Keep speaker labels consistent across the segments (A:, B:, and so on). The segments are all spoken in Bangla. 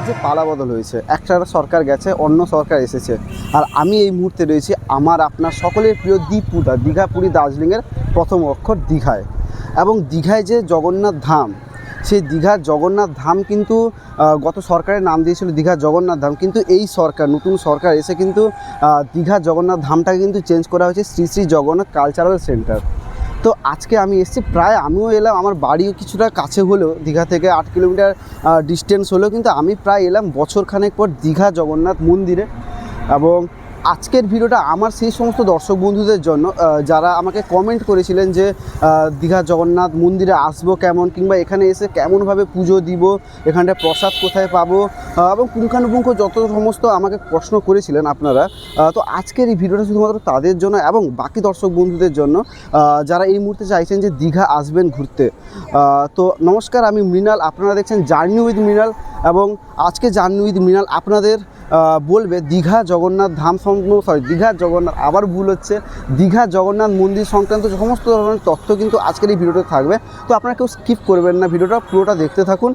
A: যে পালাবদল হয়েছে, একটা সরকার গেছে, অন্য সরকার এসেছে, আর আমি এই মুহূর্তে রয়েছি আমার আপনার সকলের প্রিয় দীপুদা, দীঘা পুরী দার্জিলিংয়ের প্রথম অক্ষর দীঘায়। এবং দীঘায় যে জগন্নাথ ধাম, সেই দীঘার জগন্নাথ ধাম কিন্তু গত সরকারের নাম দিয়েছিল দীঘার জগন্নাথ ধাম, কিন্তু এই সরকার, নতুন সরকার এসে কিন্তু দীঘার জগন্নাথ ধামটাকে কিন্তু চেঞ্জ করা হয়েছে শ্রী শ্রী জগন্নাথ কালচারাল সেন্টার। তো আজকে আমি এসেছি, প্রায় আমিও এলাম, আমার বাড়িও কিছুটা কাছে হলেও, দীঘা থেকে 8 কিলোমিটার ডিস্টেন্স হলেও, কিন্তু আমি প্রায় এলাম বছরখানেক পর দীঘা জগন্নাথ মন্দিরে। এবং আজকের ভিডিওটা আমার সেই সমস্ত দর্শক বন্ধুদের জন্য যারা আমাকে কমেন্ট করেছিলেন যে দীঘা জগন্নাথ মন্দিরে আসবো কেমন, কিংবা এখানে এসে কেমনভাবে পুজো দিব, এখানটায় প্রসাদ কোথায় পাবো, এবং পুঙ্খানুপুঙ্খ যত সমস্ত আমাকে প্রশ্ন করেছিলেন আপনারা। তো আজকের এই ভিডিওটা শুধুমাত্র তাদের জন্য এবং বাকি দর্শক বন্ধুদের জন্য যারা এই মুহূর্তে চাইছেন যে দীঘা আসবেন ঘুরতে। তো নমস্কার, আমি মৃণাল, আপনারা দেখছেন জার্নি উইথ মৃণাল। এবং আজকে জার্নি উইথ মৃণাল আপনাদের বলবে দীঘা জগন্নাথ ধাম দীঘা জগন্নাথ, আবার ভুল হচ্ছে, দীঘা জগন্নাথ মন্দির সংক্রান্ত সমস্ত ধরনের তথ্য কিন্তু আজকের এই ভিডিওতে থাকবে। তো আপনারা কেউ স্কিপ করবেন না, ভিডিওটা পুরোটা দেখতে থাকুন।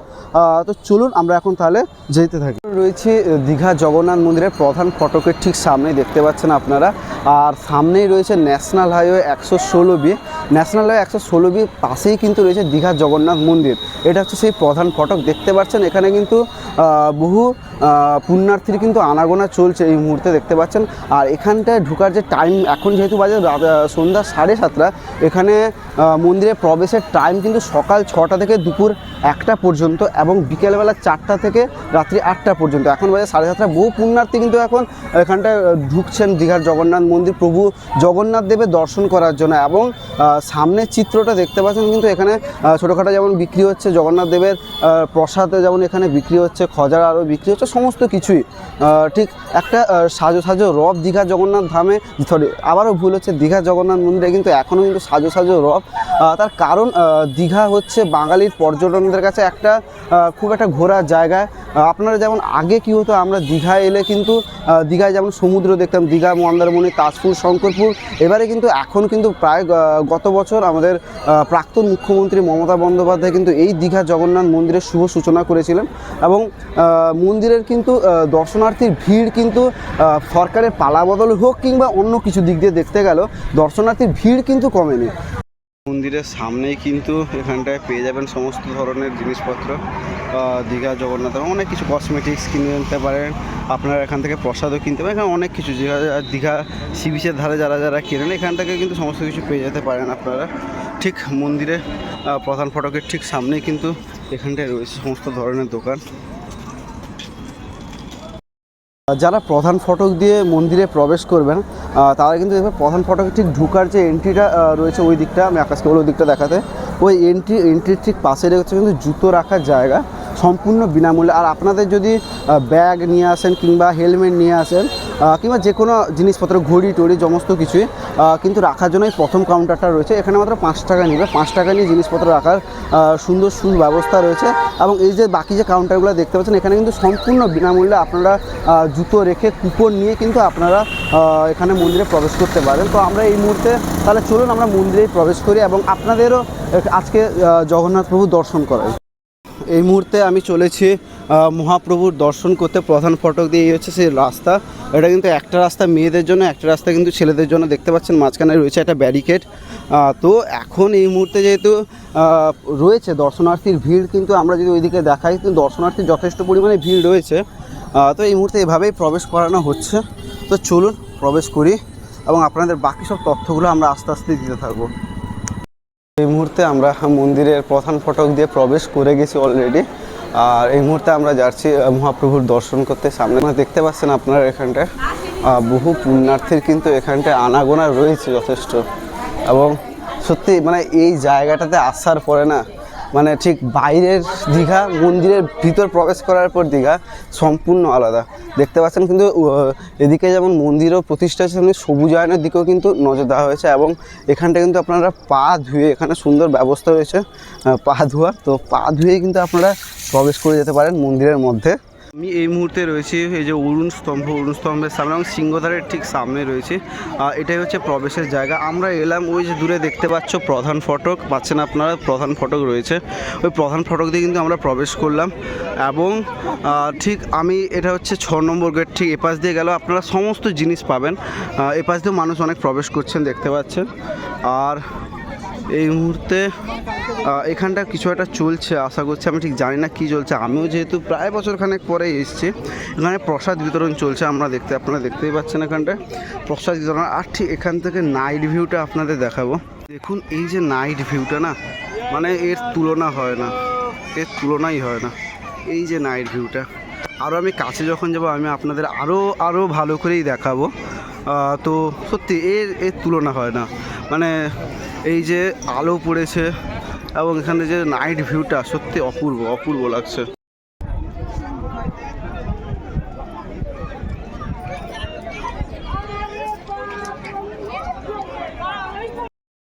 A: তো চলুন আমরা এখন তাহলে যেতে থাকি। রয়েছে দীঘা জগন্নাথ মন্দিরের প্রধান ফটকের ঠিক সামনেই, দেখতে পাচ্ছেন আপনারা। আর সামনেই রয়েছে national highway 116B। National highway 116B পাশেই কিন্তু রয়েছে দীঘা জগন্নাথ মন্দির। এটা হচ্ছে সেই প্রধান ফটক, দেখতে পাচ্ছেন। এখানে কিন্তু বহু পুণ্যার্থীর কিন্তু আনাগোনা চলছে এই মুহূর্তে, দেখতে পাচ্ছেন। আর এখানটায় ঢোকার যে টাইম, এখন যেহেতু বাজে সন্ধ্যা 7:30, এখানে মন্দিরে প্রবেশের টাইম কিন্তু সকাল 6টা থেকে দুপুর 1টা পর্যন্ত, এবং বিকেলবেলা 4টা থেকে রাত্রি 8টা পর্যন্ত। এখন বাজে 7:30। বহু পুণ্যার্থী কিন্তু এখন এখানটায় ঢুকছেন দীঘার জগন্নাথ মন্দির প্রভু জগন্নাথ দেবের দর্শন করার জন্য। এবং সামনের চিত্রটা দেখতে পাচ্ছেন, কিন্তু এখানে ছোটোখাটো যেমন বিক্রি হচ্ছে জগন্নাথ দেবের প্রসাদ, যেমন এখানে বিক্রি হচ্ছে, খজার আরও বিক্রি হচ্ছে, সমস্ত কিছুই ঠিক একটা সাজো রব দীঘা জগন্নাথ ধামে, আবারও ভুল হচ্ছে, দীঘা জগন্নাথ মন্দিরে কিন্তু এখনও কিন্তু সাজো রব। তার কারণ দীঘা হচ্ছে বাঙালির পর্যটকদের কাছে একটা খুব একটা ঘোরার জায়গা। আপনারা যেমন আগে কী হতো, আমরা দীঘায় এলে কিন্তু দীঘায় যেমন সমুদ্র দেখতাম, দীঘা, মন্দারমণি, তাজপুর, শঙ্করপুর। এবারে কিন্তু এখন কিন্তু প্রায় গত বছর আমাদের প্রাক্তন মুখ্যমন্ত্রী মমতা বন্দ্যোপাধ্যায় কিন্তু এই দীঘা জগন্নাথ মন্দিরের শুভ সূচনা করেছিলেন। এবং মন্দিরের কিন্তু দর্শনার্থীর ভিড় কিন্তু সরকারের পালাবদল হোক কিংবা অন্য কিছু দিক দিয়ে দেখতে গেল, দর্শনার্থীর ভিড় কিন্তু কমেনি। মন্দিরের সামনেই কিন্তু এখানটায় পেয়ে যাবেন সমস্ত ধরনের জিনিসপত্র, দীঘা জগন্নাথ অনেক কিছু কসমেটিক্স কিনে নিতে পারেন আপনারা, এখান থেকে প্রসাদও কিনতে পারেন, এখানে অনেক কিছু দীঘা সি বিচের ধারে যারা কেনেন এখান থেকে কিন্তু সমস্ত কিছু পেয়ে যেতে পারেন আপনারা। ঠিক মন্দিরের প্রধান ফটকের ঠিক সামনেই কিন্তু এখানটায় রয়েছে সমস্ত ধরনের দোকান। যারা প্রধান ফটক দিয়ে মন্দিরে প্রবেশ করবেন তারা কিন্তু দেখবেন প্রধান ফটকে ঠিক ঢুকার যে এন্ট্রিটা রয়েছে ওই দিকটা, আমি আকাশকে ওই দিকটা দেখাতে, ওই এন্ট্রির ঠিক পাশে রয়েছে কিন্তু জুতো রাখার জায়গা, সম্পূর্ণ বিনামূল্যে। আর আপনাদের যদি ব্যাগ নিয়ে আসেন কিংবা হেলমেট নিয়ে আসেন কিংবা যে কোনো জিনিসপত্র, ঘড়ি টড়ি সমস্ত কিছুই কিন্তু রাখার জন্য এই প্রথম কাউন্টারটা রয়েছে। এখানে মাত্র 5 টাকা নেবে, 5 টাকা নিয়ে জিনিসপত্র রাখার সুন্দর সুব্যবস্থা রয়েছে। এবং এই যে বাকি যে কাউন্টারগুলো দেখতে পাচ্ছেন, এখানে কিন্তু সম্পূর্ণ বিনামূল্যে আপনারা জুতো রেখে কুপন নিয়ে কিন্তু আপনারা এখানে মন্দিরে প্রবেশ করতে পারেন। তো আমরা এই মুহূর্তে তাহলে চলুন আমরা মন্দিরে প্রবেশ করি এবং আপনাদেরও আজকে জগন্নাথ প্রভু দর্শন করাই। এই মুহূর্তে আমি চলেছি মহাপ্রভুর দর্শন করতে প্রধান ফটক দিয়ে। এই হচ্ছে সেই রাস্তা, এটা কিন্তু একটা রাস্তা মেয়েদের জন্য, একটা রাস্তা কিন্তু ছেলেদের জন্য, দেখতে পাচ্ছেন মাঝখানে রয়েছে একটা ব্যারিকেড। তো এখন এই মুহূর্তে যেহেতু রয়েছে দর্শনার্থীর ভিড়, কিন্তু আমরা যদি ওইদিকে দেখাই কিন্তু দর্শনার্থীর যথেষ্ট পরিমাণে ভিড় রয়েছে। তো এই মুহূর্তে এভাবেই প্রবেশ করানো হচ্ছে। তো চলুন প্রবেশ করি এবং আপনাদের বাকি সব তথ্যগুলো আমরা আস্তে আস্তে দিতে থাকবো। এই মুহূর্তে আমরা মন্দিরের প্রধান ফটক দিয়ে প্রবেশ করে গেছি অলরেডি। আর এই মুহূর্তে আমরা যাচ্ছি মহাপ্রভুর দর্শন করতে। সামনে দেখতে পাচ্ছেন আপনারা এখানটায় বহু পুণ্যার্থীর কিন্তু এখানটায় আনাগোনা রয়েছে যথেষ্ট। এবং সত্যি মানে এই জায়গাটাতে আসার পরে না, মানে ঠিক বাইরের দীঘা, মন্দিরের ভিতর প্রবেশ করার পর দীঘা সম্পূর্ণ আলাদা। দেখতে পাচ্ছেন কিন্তু এদিকে যেমন মন্দিরও প্রতিষ্ঠা হয়েছে, তেমনি সবুজায়নের দিকেও কিন্তু নজর দেওয়া হয়েছে। এবং এখানটা কিন্তু আপনারা পা ধুয়ে, এখানে সুন্দর ব্যবস্থা রয়েছে পা ধোয়ার, তো পা ধুয়ে কিন্তু আপনারা প্রবেশ করে যেতে পারেন মন্দিরের মধ্যে। আমি এই মুহূর্তে রয়েছি এই যে অরুণ স্তম্ভের সামনে এবং সিংহদ্বারের ঠিক সামনে রয়েছে। এটাই হচ্ছে প্রবেশের জায়গা। আমরা এলাম ওই যে দূরে দেখতে পাচ্ছ প্রধান ফটক, পাচ্ছেন আপনারা প্রধান ফটক রয়েছে, ওই প্রধান ফটক দিয়ে কিন্তু আমরা প্রবেশ করলাম। এবং ঠিক আমি এটা হচ্ছে 6 নম্বর গেট, ঠিক এপাশ দিয়ে গেল আপনারা সমস্ত জিনিস পাবেন। এপাশ দিয়েও মানুষ অনেক প্রবেশ করছেন দেখতে পাচ্ছেন। আর এই মুহূর্তে এখানটা কিছু একটা চলছে, আশা করছি, আমি ঠিক জানি না কী চলছে। আমিও যেহেতু প্রায় বছরখানেক পরে এসেছি, এখানে প্রসাদ বিতরণ চলছে, আপনারা দেখতেই পাচ্ছেন এখানটায় প্রসাদ বিতরণ। আর ঠিক এখান থেকে নাইট ভিউটা আপনাদের দেখাবো। দেখুন এই যে নাইট ভিউটা না, মানে এর তুলনা হয় না, এর তুলনাই হয় না। এই যে নাইট ভিউটা, আরও আমি কাছে যখন যাব আমি আপনাদের আরও ভালো করেই দেখাবো। তো সত্যি এর তুলনা হয় না, মানে এই যে আলো পড়েছে এবং এখানে যে নাইট ভিউটা সত্যি অপূর্ব লাগছে।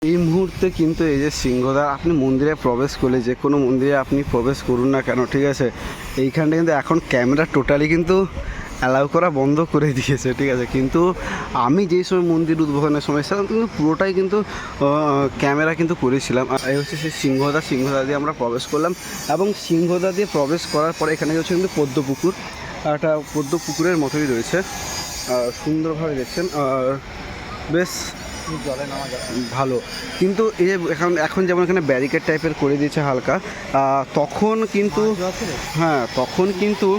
A: এই মুহূর্তে কিন্তু এই যে সিংহদ্বার, আপনি মন্দিরে প্রবেশ করলে, যে কোনো মন্দিরে আপনি প্রবেশ করুন না কেন, ঠিক আছে, এইখানটা কিন্তু এখন ক্যামেরা টোটালি কিন্তু অ্যালাউ করা বন্ধ করে দিয়েছে, ঠিক আছে। কিন্তু আমি যেই সময় মন্দির উদ্বোধনের সময় ছিলাম কিন্তু পুরোটাই কিন্তু ক্যামেরা কিন্তু করেছিলাম। এই হচ্ছে সেই সিংহদ্বার দিয়ে আমরা প্রবেশ করলাম এবং সিংহদ্বার দিয়ে প্রবেশ করার পরে এখানে হচ্ছে কিন্তু পদ্মপুকুর, একটা পদ্মপুকুরের মতোই রয়েছে, সুন্দরভাবে দেখছেন। বেশ জলে নামা ভালো, কিন্তু এই যে এখন যেমন এখানে ব্যারিকেড টাইপের করে দিয়েছে হালকা, তখন কিন্তু তখন কিন্তু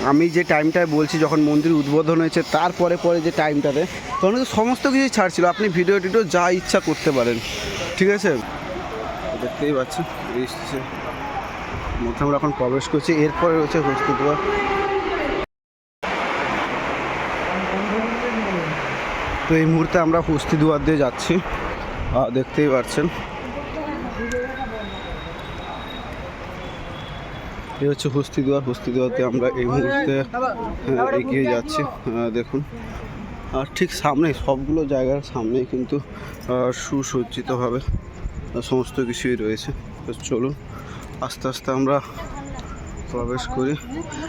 A: আমি যে টাইমটায় বলছি যখন মন্দির উদ্বোধন হয়েছে তারপরে যে টাইমটাতে, তখন কিন্তু সমস্ত কিছুই ছাড় ছিল, আপনি ভিডিও যা ইচ্ছা করতে পারেন, ঠিক আছে। দেখতেই পাচ্ছেন মধ্যে আমরা এখন প্রবেশ করছি। এরপরে রয়েছে হস্তিদ্বার। তো এই মুহূর্তে আমরা হস্তিদ্বার দিয়ে যাচ্ছি, দেখতেই পাচ্ছেন। এই হচ্ছে হস্তিদ্বার দিয়ে আমরা এই মুহূর্তে এগিয়ে যাচ্ছি, দেখুন। আর ঠিক সামনে সবগুলো জায়গার সামনেই কিন্তু সুসজ্জিতভাবে সমস্ত কিছুই রয়েছে। তো চলুন আস্তে আস্তে আমরা প্রবেশ করি।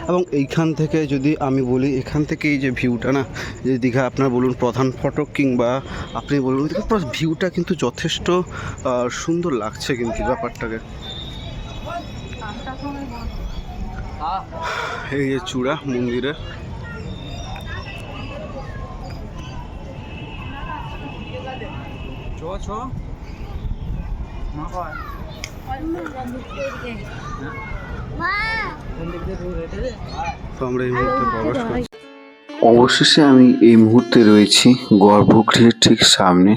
A: এবং এইখান থেকে যদি আমি বলি, এখান থেকে এই যে ভিউটা না, যে দীঘা আপনার বলুন প্রধান ফটক কিংবা আপনি বলুন, ভিউটা কিন্তু যথেষ্ট সুন্দর লাগছে কিন্তু ব্যাপারটাকে। এই যে চূড়া মন্দিরের, তো আমরা এই মুহূর্তে প্রবেশ করছি।
B: অবশেষে আমি এই মুহূর্তে রয়েছি গর্ভগৃহের ঠিক সামনে।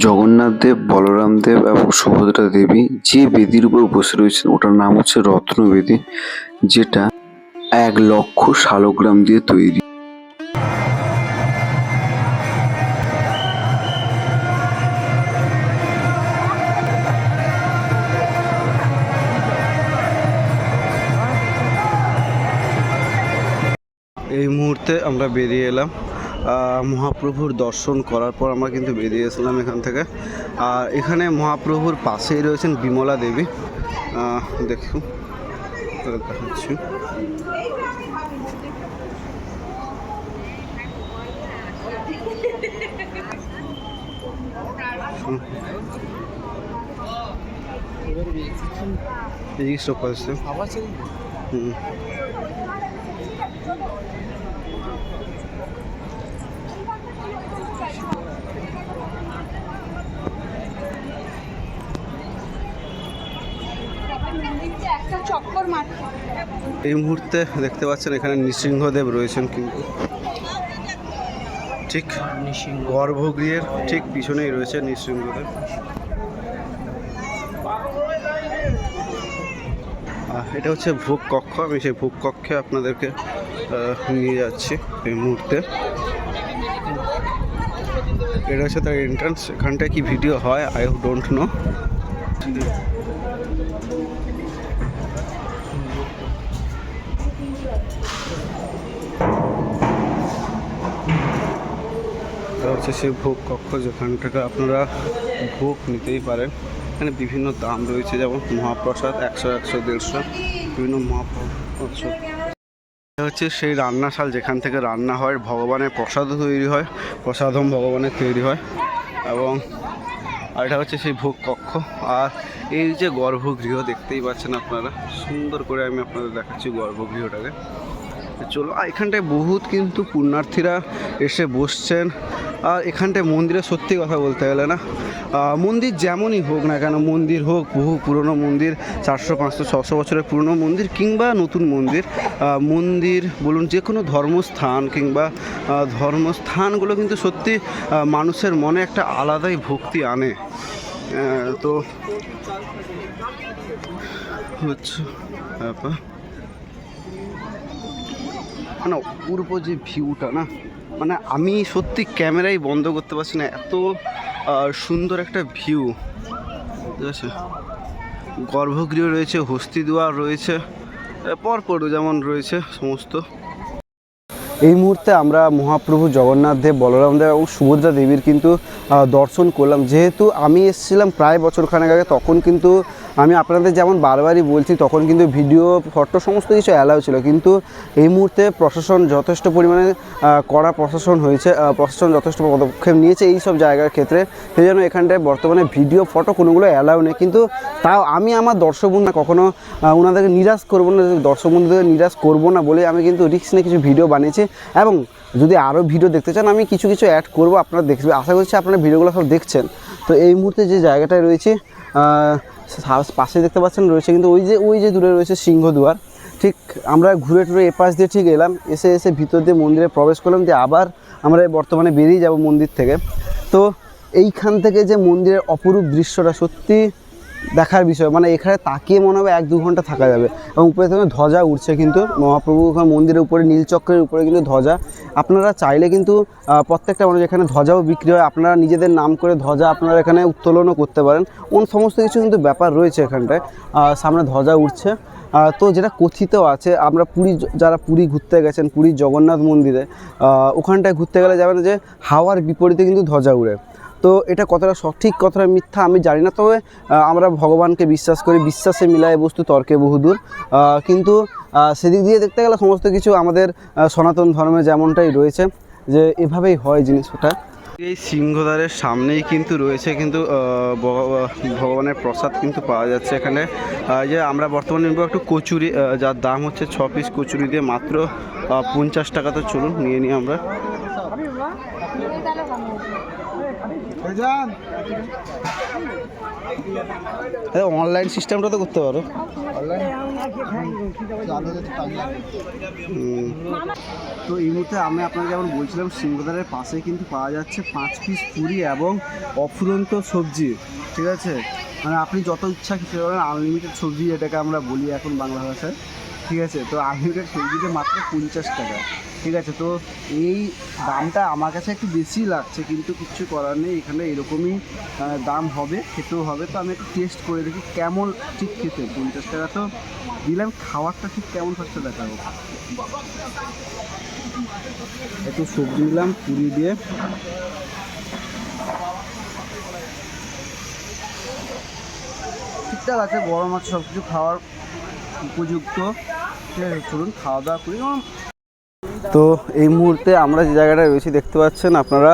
B: জগন্নাথ দেব, বলরাম দেব এবং সুভদ্রা দেবী যে বেদির উপর বসে রয়েছেন ওটার নাম হচ্ছে রত্নবেদী, যেটা 1,00,000 শালগ্রাম দিয়ে তৈরি।
A: এই মুহূর্তে আমরা বেরিয়ে এলাম, মহাপ্রভুর দর্শন করার পর আমরা কিন্তু বেরিয়ে এসলাম এখান থেকে। আর এখানে মহাপ্রভুর পাশেই রয়েছেন বিমলা দেবী, দেখুন দেখাচ্ছি। এই স্টপ আসছে। এই মুহূর্তে দেখতে পাচ্ছেন এখানে নৃসিংহদেব রয়েছেন, কিন্তু ঠিক গর্ভগৃহের ঠিক পিছনেই রয়েছে নৃসিংহদেব। এটা হচ্ছে ভোগ কক্ষ, আমি সেই ভোগ কক্ষে আপনাদেরকে নিয়ে যাচ্ছি এই মুহূর্তে। এটা হচ্ছে তার এন্ট্রান্স। এখানটায় কি ভিডিও হয় আই ডোন্ট নো। এটা হচ্ছে সেই ভোগ কক্ষ, যেখান থেকে আপনারা ভোগ নিতেই পারেন। এখানে বিভিন্ন দাম রয়েছে, যেমন মহাপ্রসাদ 100, 150 বিভিন্ন মহাপ্রসাদ। এটা হচ্ছে সেই রান্নাশাল যেখান থেকে রান্না হয়, ভগবানের প্রসাদও তৈরি হয়, প্রসাদম ভগবানের তৈরি হয়। এবং আর এটা হচ্ছে সেই ভোগ কক্ষ। আর এই যে গর্ভগৃহ দেখতেই পাচ্ছেন আপনারা, সুন্দর করে আমি আপনাদের দেখাচ্ছি গর্ভগৃহটাকে। চলো, এখানটায় বহুত কিন্তু পুণ্যার্থীরা এসে বসছেন। আর এখানটায় মন্দিরে সত্যি কথা বলতে গেলে না, মন্দির যেমনই হোক না কেন, মন্দির হোক বহু পুরনো মন্দির, 400 500 600 বছরের পুরনো মন্দির কিংবা নতুন মন্দির, মন্দির বলুন, যে কোনো ধর্মস্থান কিংবা ধর্মস্থানগুলো কিন্তু সত্যি মানুষের মনে একটা আলাদাই ভক্তি আনে। তো হচ্ছে ব্যাপার, মানে অপূর্ব যে ভিউটা না, মানে আমি সত্যি ক্যামেরাই বন্ধ করতে পারছি না, এত সুন্দর একটা ভিউ। ঠিক আছে, গর্ভগৃহ রয়েছে, হস্তিদুয়ার রয়েছে, পরপর যেমন রয়েছে সমস্ত। এই মুহূর্তে আমরা মহাপ্রভু জগন্নাথ দেব, বলরাম দেব এবং সুভদ্রা দেবীর কিন্তু দর্শন করলাম। যেহেতু আমি এসেছিলাম প্রায় বছরখানেক আগে, তখন কিন্তু আমি আপনাদের যেমন বারবারই বলছি, তখন কিন্তু ভিডিও ফটো সমস্ত কিছু অ্যালাউ ছিল। কিন্তু এই মুহূর্তে প্রশাসন যথেষ্ট পরিমাণে কড়া প্রশাসন হয়েছে, প্রশাসন যথেষ্ট পদক্ষেপ নিয়েছে এই সব জায়গার ক্ষেত্রে। সেই জন্য এখানটায় বর্তমানে ভিডিও ফটো কোনোগুলো অ্যালাউ নেই। কিন্তু তাও আমি আমার দর্শক বন্ধুরা কখনও ওনাদেরকে নিরাশ করবো না, দর্শক বন্ধুদেরকে নিরাশ করবো না বলে আমি কিন্তু রিস্ক নিয়ে কিছু ভিডিও বানিয়েছি। এবং যদি আরও ভিডিও দেখতে চান, আমি কিছু কিছু অ্যাড করবো, আপনারা দেখবেন। আশা করছি আপনারা ভিডিওগুলো সব দেখছেন। তো এই মুহূর্তে যে জায়গাটায় রয়েছে, পাশে দেখতে পাচ্ছেন রয়েছে কিন্তু ওই যে দূরে রয়েছে সিংহদুয়ার। ঠিক আমরা ঘুরে টুরে এপাশ দিয়ে ঠিক এলাম, এসে ভিতর দিয়ে মন্দিরে প্রবেশ করলাম, দিয়ে আবার আমরা বর্তমানে বেরিয়ে যাব মন্দির থেকে। তো এইখান থেকে যে মন্দিরের অপরূপ দৃশ্যটা সত্যি দেখার বিষয়, মানে এখানে তাকিয়ে মনে হবে 1-2 ঘন্টা থাকা যাবে। এবং উপরে থেকে ধ্বজা উঠছে কিন্তু মহাপ্রভু মন্দিরের উপরে, নীলচক্রের উপরে কিন্তু ধ্বজা। আপনারা চাইলে কিন্তু প্রত্যেকটা মানুষ এখানে ধ্বজাও বিক্রি হয়, আপনারা নিজেদের নাম করে ধ্বজা আপনারা এখানে উত্তোলনও করতে পারেন। সমস্ত কিছু কিন্তু ব্যাপার রয়েছে এখানটায়। সামনে ধ্বজা উঠছে। তো যেটা কথিত আছে, আমরা যারা পুরী ঘুরতে গেছেন, পুরীর জগন্নাথ মন্দিরে, ওখানটায় ঘুরতে গেলে যাবেন যে হাওয়ার বিপরীতে কিন্তু ধ্বজা উড়ে। তো এটা কতটা সঠিক কতটা মিথ্যা আমি জানি না, তবে আমরা ভগবানকে বিশ্বাস করি, বিশ্বাসে মিলায় বস্তু তর্কে বহুদূর। কিন্তু সেদিক দিয়ে দেখতে গেলে সমস্ত কিছু আমাদের সনাতন ধর্মে যেমনটাই রয়েছে, যে এভাবেই হয় জিনিসটা। এই সিংহদ্বারের সামনেই কিন্তু রয়েছে কিন্তু ভগবানের প্রসাদ কিন্তু পাওয়া যাচ্ছে এখানে। যে আমরা বর্তমানে নেব একটু কচুরি, যার দাম হচ্ছে 6 পিস কচুরি দিয়ে মাত্র 50 টাকা। তো চলুন নিয়ে নিই আমরা। অনলাইন সিস্টেমটা তো করতে পারো। তো এই মুহূর্তে আমি আপনাকে যেমন বলছিলাম, সিংহদ্বারের পাশে কিন্তু পাওয়া যাচ্ছে 5 পিস পুরি এবং অফুরন্ত সবজি। ঠিক আছে, মানে আপনি যত ইচ্ছা খেতে পারেন, আনলিমিটেড সবজি এটাকে আমরা বলি এখন বাংলা ভাষায়। ঠিক আছে, তো আনলিমিটেড সবজিতে মাত্র 50 টাকা। ঠিক আছে, তো এই দামটা আমার কাছে একটু বেশি লাগছে, কিন্তু কিচ্ছু করার নেই, এখানে এরকমই দাম হবে, খেতেও হবে। তো আমি একটু টেস্ট করে দেখি কেমন ঠিক খেতে। 50 টাকা তো দিলাম, খাবারটা ঠিক কেমন হচ্ছে দেখাবো। একটু সবজি নিলাম পুরি দিয়ে, ঠিকঠাক আছে, গরম আছে, সব কিছু খাওয়ার উপযুক্ত। ঠিক আছে, চলুন খাওয়া দাওয়া করি। তো এই মুহূর্তে আমরা যে জায়গাটায় রয়েছি দেখতে পাচ্ছেন আপনারা,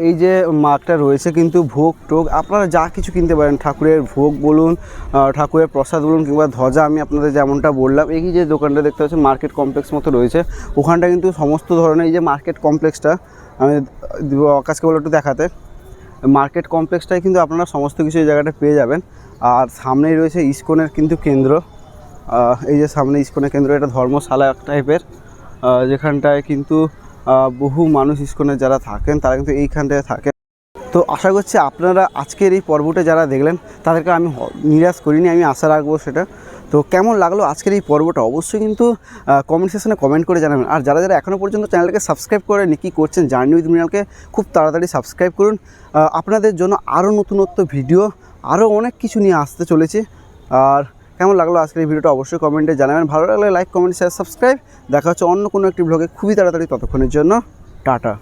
A: এই যে মাঠটা রয়েছে কিন্তু ভোগ টোগ আপনারা যা কিছু কিনতে পারেন, ঠাকুরের ভোগ বলুন, ঠাকুরের প্রসাদ বলুন, কিংবা ধ্বজা আমি আপনাদের যেমনটা বললাম। এই যে দোকানটা দেখতে পাচ্ছেন মার্কেট কমপ্লেক্স মতো রয়েছে, ওখানটা কিন্তু সমস্ত ধরনের, এই যে মার্কেট কমপ্লেক্সটা আমি আকাশকে বলে একটু দেখাতে, মার্কেট কমপ্লেক্সটাই কিন্তু আপনারা সমস্ত কিছু এই জায়গাটা পেয়ে যাবেন। আর সামনেই রয়েছে ইস্কনের কিন্তু কেন্দ্র, এই যে সামনে ইস্কনের কেন্দ্র, এটা ধর্মশালা টাইপের, যেখানটায় কিন্তু বহু মানুষ ইস্কনের যারা থাকেন তারা কিন্তু এইখানটায় থাকেন। তো আশা করছি আপনারা আজকের এই পর্বটা যারা দেখলেন তাদেরকে আমি নিরাশ করিনি, আমি আশা রাখবো সেটা। তো কেমন লাগলো আজকের এই পর্বটা অবশ্যই কিন্তু কমেন্ট সেকশনে কমেন্ট করে জানাবেন। আর যারা যারা এখনও পর্যন্ত চ্যানেলকে সাবস্ক্রাইব করেননি, কী করছেন, জার্নি উইথ মৃণালকে খুব তাড়াতাড়ি সাবস্ক্রাইব করুন। আপনাদের জন্য আরও নতুনত্ব ভিডিও, আরও অনেক কিছু নিয়ে আসতে চলেছে। আর কেমন লাগলো আজকের এই ভিডিওটা অবশ্যই কমেন্টে জানাবেন। ভালো লাগলে লাইক, কমেন্ট, শেয়ার, সাবস্ক্রাইব। দেখা হচ্ছে অন্য কোনো একটি ব্লগে খুবই তাড়াতাড়ি। ততক্ষণের জন্য টাটা।